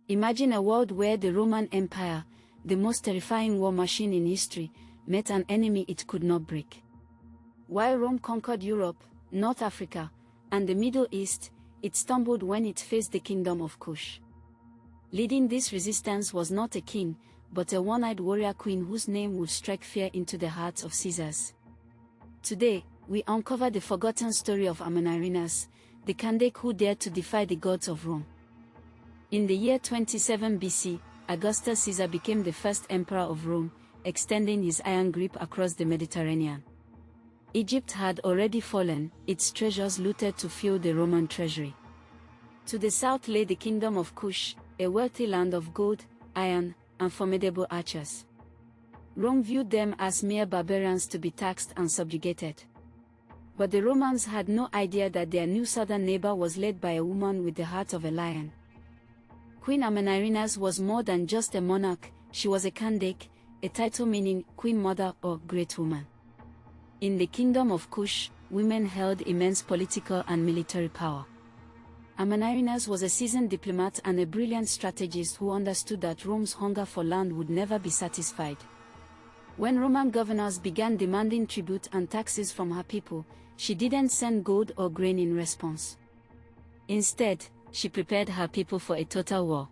Imagine a world where the Roman Empire, the most terrifying war machine in history, met an enemy it could not break. While Rome conquered Europe, North Africa, and the Middle East, it stumbled when it faced the Kingdom of Kush. Leading this resistance was not a king, but a one-eyed warrior queen whose name would strike fear into the hearts of Caesars. Today, we uncover the forgotten story of Amanirenas, the Kandake who dared to defy the gods of Rome. In the year 27 BC, Augustus Caesar became the first emperor of Rome, extending his iron grip across the Mediterranean. Egypt had already fallen, its treasures looted to fuel the Roman treasury. To the south lay the Kingdom of Kush, a wealthy land of gold, iron, and formidable archers. Rome viewed them as mere barbarians to be taxed and subjugated. But the Romans had no idea that their new southern neighbor was led by a woman with the heart of a lion. Queen Amanirenas was more than just a monarch, she was a Kandake, a title meaning Queen Mother or Great Woman. In the Kingdom of Kush, women held immense political and military power. Amanirenas was a seasoned diplomat and a brilliant strategist who understood that Rome's hunger for land would never be satisfied. When Roman governors began demanding tribute and taxes from her people, she didn't send gold or grain in response. Instead, she prepared her people for a total war.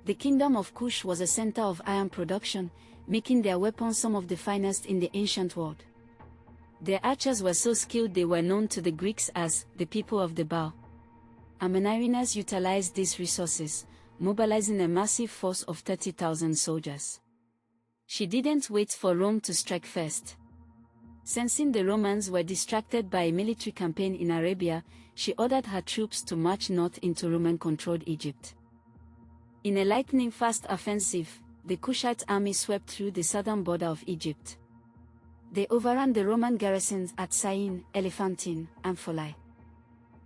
The Kingdom of Kush was a center of iron production, making their weapons some of the finest in the ancient world. Their archers were so skilled they were known to the Greeks as the people of the bow. Amanirenas utilized these resources, mobilizing a massive force of 30,000 soldiers. She didn't wait for Rome to strike first. Sensing the Romans were distracted by a military campaign in Arabia, she ordered her troops to march north into Roman-controlled Egypt. In a lightning-fast offensive, the Kushite army swept through the southern border of Egypt. They overran the Roman garrisons at Syene, Elephantine, and Pholae.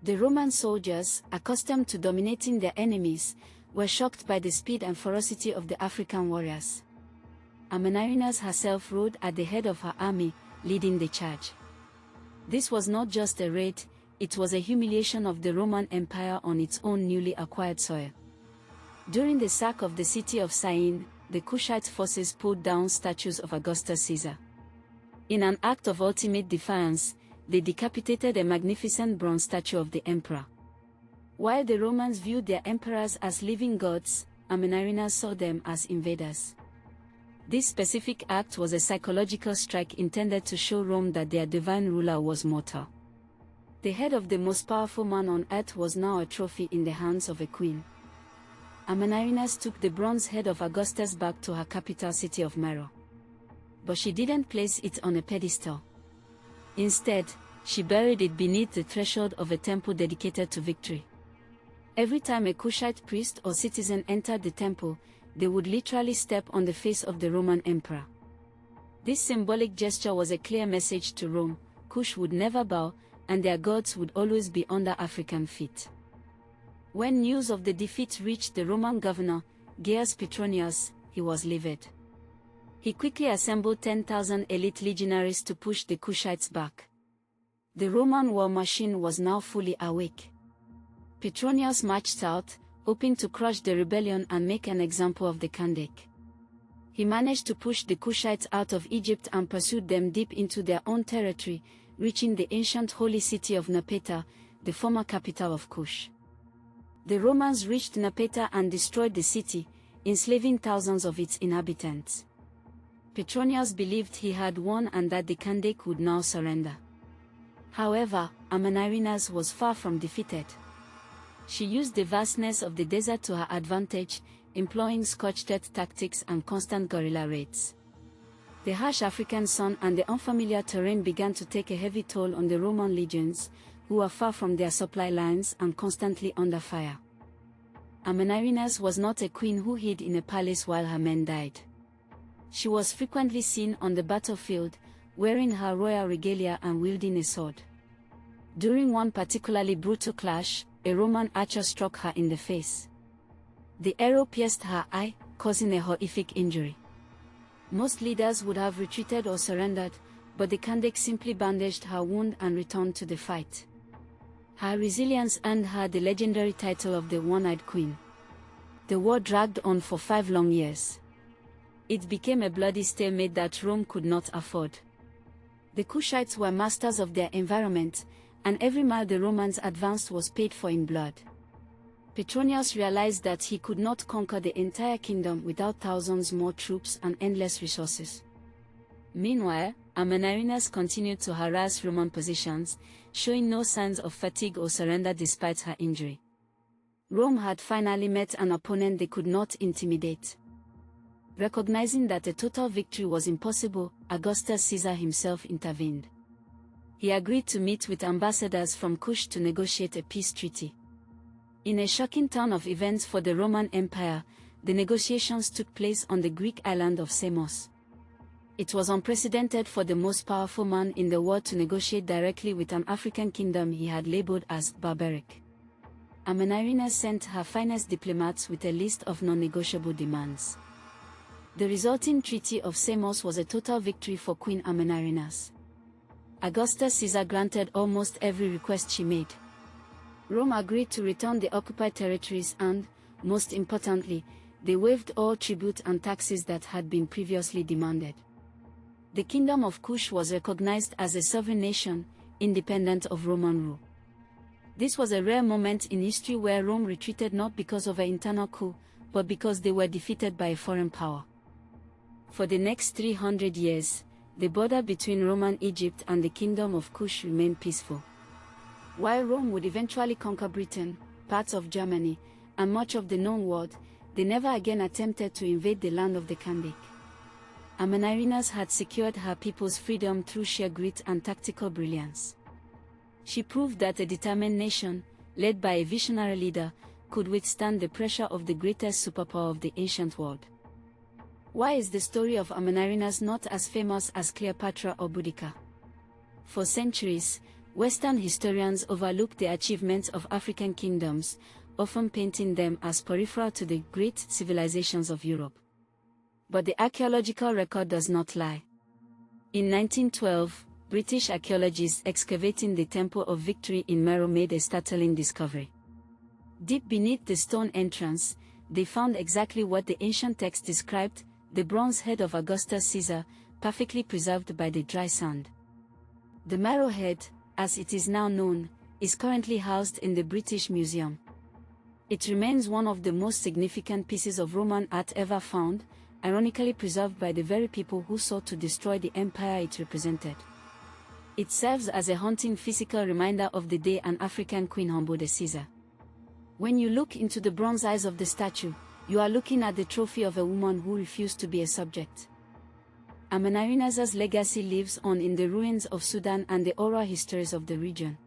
The Roman soldiers, accustomed to dominating their enemies, were shocked by the speed and ferocity of the African warriors. Amanirenas herself rode at the head of her army, leading the charge. This was not just a raid, it was a humiliation of the Roman Empire on its own newly acquired soil. During the sack of the city of Syene, the Kushite forces pulled down statues of Augustus Caesar. In an act of ultimate defiance, they decapitated a magnificent bronze statue of the emperor. While the Romans viewed their emperors as living gods, Amanirenas saw them as invaders. This specific act was a psychological strike intended to show Rome that their divine ruler was mortal. The head of the most powerful man on earth was now a trophy in the hands of a queen. Amanirenas took the bronze head of Augustus back to her capital city of Mero. But she didn't place it on a pedestal. Instead, she buried it beneath the threshold of a temple dedicated to victory. Every time a Kushite priest or citizen entered the temple, they would literally step on the face of the Roman emperor. This symbolic gesture was a clear message to Rome: Kush would never bow, and their gods would always be under African feet. When news of the defeat reached the Roman governor, Gaius Petronius, he was livid. He quickly assembled 10,000 elite legionaries to push the Kushites back. The Roman war machine was now fully awake. Petronius marched south, hoping to crush the rebellion and make an example of the Kandake. He managed to push the Kushites out of Egypt and pursued them deep into their own territory, reaching the ancient holy city of Napata, the former capital of Kush. The Romans reached Napata and destroyed the city, enslaving thousands of its inhabitants. Petronius believed he had won and that the Kandake would now surrender. However, Amanirenas was far from defeated. She used the vastness of the desert to her advantage, employing scorched earth tactics and constant guerrilla raids. The harsh African sun and the unfamiliar terrain began to take a heavy toll on the Roman legions, who were far from their supply lines and constantly under fire. Amanirenas was not a queen who hid in a palace while her men died. She was frequently seen on the battlefield, wearing her royal regalia and wielding a sword. During one particularly brutal clash, a Roman archer struck her in the face. The arrow pierced her eye, causing a horrific injury. Most leaders would have retreated or surrendered, but the Kandake simply bandaged her wound and returned to the fight. Her resilience earned her the legendary title of the One-Eyed Queen. The war dragged on for 5 long years. It became a bloody stalemate that Rome could not afford. The Kushites were masters of their environment, and every mile the Romans advanced was paid for in blood. Petronius realized that he could not conquer the entire kingdom without thousands more troops and endless resources. Meanwhile, Amanirenas continued to harass Roman positions, showing no signs of fatigue or surrender despite her injury. Rome had finally met an opponent they could not intimidate. Recognizing that a total victory was impossible, Augustus Caesar himself intervened. He agreed to meet with ambassadors from Kush to negotiate a peace treaty. In a shocking turn of events for the Roman Empire, the negotiations took place on the Greek island of Samos. It was unprecedented for the most powerful man in the world to negotiate directly with an African kingdom he had labeled as barbaric. Amanirenas sent her finest diplomats with a list of non-negotiable demands. The resulting Treaty of Samos was a total victory for Queen Amanirenas. Augustus Caesar granted almost every request she made. Rome agreed to return the occupied territories and, most importantly, they waived all tribute and taxes that had been previously demanded. The Kingdom of Kush was recognized as a sovereign nation, independent of Roman rule. This was a rare moment in history where Rome retreated not because of an internal coup, but because they were defeated by a foreign power. For the next 300 years, the border between Roman Egypt and the Kingdom of Kush remained peaceful. While Rome would eventually conquer Britain, parts of Germany, and much of the known world, they never again attempted to invade the land of the Kandake. Amanirenas had secured her people's freedom through sheer grit and tactical brilliance. She proved that a determined nation, led by a visionary leader, could withstand the pressure of the greatest superpower of the ancient world. Why is the story of Amanirenas not as famous as Cleopatra or Boudica? For centuries, Western historians overlooked the achievements of African kingdoms, often painting them as peripheral to the great civilizations of Europe. But the archaeological record does not lie. In 1912, British archaeologists excavating the Temple of Victory in Meroe made a startling discovery. Deep beneath the stone entrance, they found exactly what the ancient text described: the bronze head of Augustus Caesar, perfectly preserved by the dry sand. The Meroe head, as it is now known, is currently housed in the British Museum. It remains one of the most significant pieces of Roman art ever found, ironically preserved by the very people who sought to destroy the empire it represented. It serves as a haunting physical reminder of the day an African queen humbled a Caesar. When you look into the bronze eyes of the statue, you are looking at the trophy of a woman who refused to be a subject. Amanirenas' legacy lives on in the ruins of Sudan and the oral histories of the region.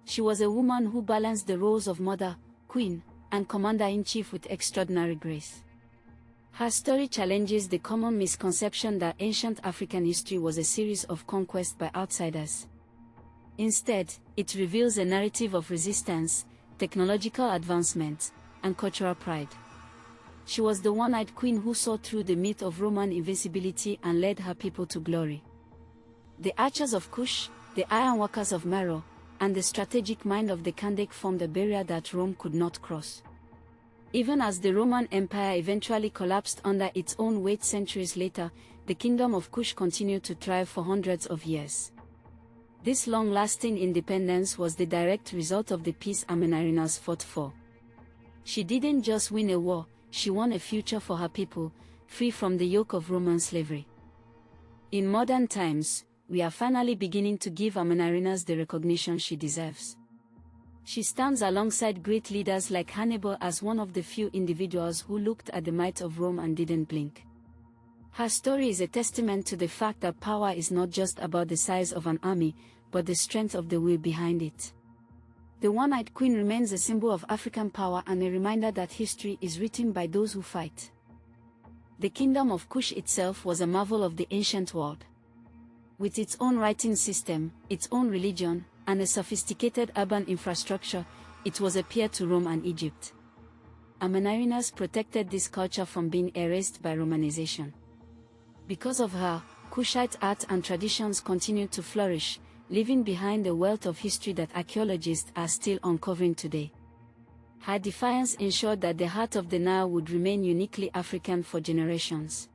She was a woman who balanced the roles of mother, queen, and commander-in-chief with extraordinary grace. Her story challenges the common misconception that ancient African history was a series of conquests by outsiders. Instead, it reveals a narrative of resistance, technological advancement, and cultural pride. She was the one-eyed queen who saw through the myth of Roman invincibility and led her people to glory. The archers of Kush, the ironworkers of Meroe, and the strategic mind of the Kandake formed a barrier that Rome could not cross. Even as the Roman Empire eventually collapsed under its own weight centuries later, the Kingdom of Kush continued to thrive for hundreds of years. This long-lasting independence was the direct result of the peace Amanirenas fought for. She didn't just win a war, she won a future for her people, free from the yoke of Roman slavery. In modern times, we are finally beginning to give Amanirenas the recognition she deserves. She stands alongside great leaders like Hannibal as one of the few individuals who looked at the might of Rome and didn't blink. Her story is a testament to the fact that power is not just about the size of an army, but the strength of the will behind it. The one-eyed queen remains a symbol of African power and a reminder that history is written by those who fight. The Kingdom of Kush itself was a marvel of the ancient world. With its own writing system, its own religion, and a sophisticated urban infrastructure, it was a peer to Rome and Egypt. Amanirenas protected this culture from being erased by Romanization. Because of her, Kushite art and traditions continued to flourish, leaving behind a wealth of history that archaeologists are still uncovering today. Her defiance ensured that the heart of the Nile would remain uniquely African for generations.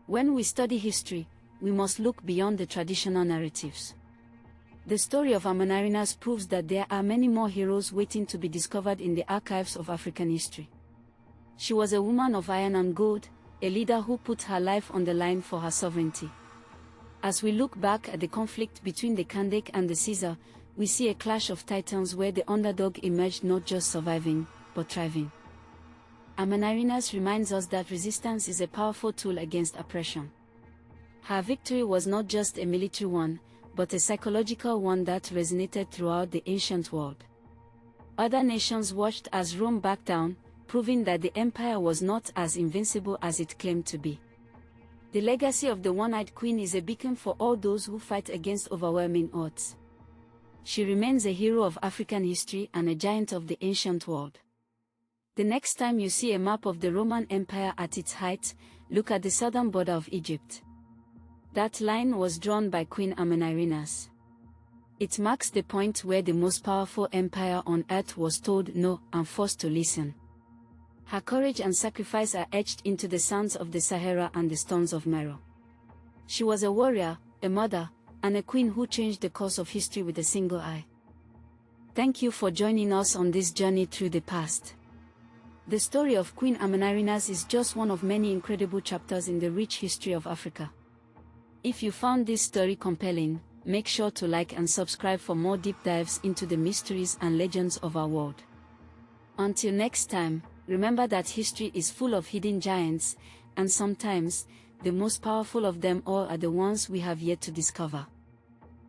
When we study history, we must look beyond the traditional narratives. The story of Amanirenas proves that there are many more heroes waiting to be discovered in the archives of African history. She was a woman of iron and gold, a leader who put her life on the line for her sovereignty. As we look back at the conflict between the Kandake and the Caesar, we see a clash of titans where the underdog emerged not just surviving, but thriving. Amanirenas reminds us that resistance is a powerful tool against oppression. Her victory was not just a military one, but a psychological one that resonated throughout the ancient world. Other nations watched as Rome backed down, proving that the empire was not as invincible as it claimed to be. The legacy of the one-eyed queen is a beacon for all those who fight against overwhelming odds. She remains a hero of African history and a giant of the ancient world. The next time you see a map of the Roman Empire at its height, look at the southern border of Egypt. That line was drawn by Queen Amanirenas. It marks the point where the most powerful empire on earth was told no and forced to listen. Her courage and sacrifice are etched into the sands of the Sahara and the stones of Meroe. She was a warrior, a mother, and a queen who changed the course of history with a single eye. Thank you for joining us on this journey through the past. The story of Queen Amanirenas is just one of many incredible chapters in the rich history of Africa. If you found this story compelling, make sure to like and subscribe for more deep dives into the mysteries and legends of our world. Until next time, remember that history is full of hidden giants, and sometimes, the most powerful of them all are the ones we have yet to discover.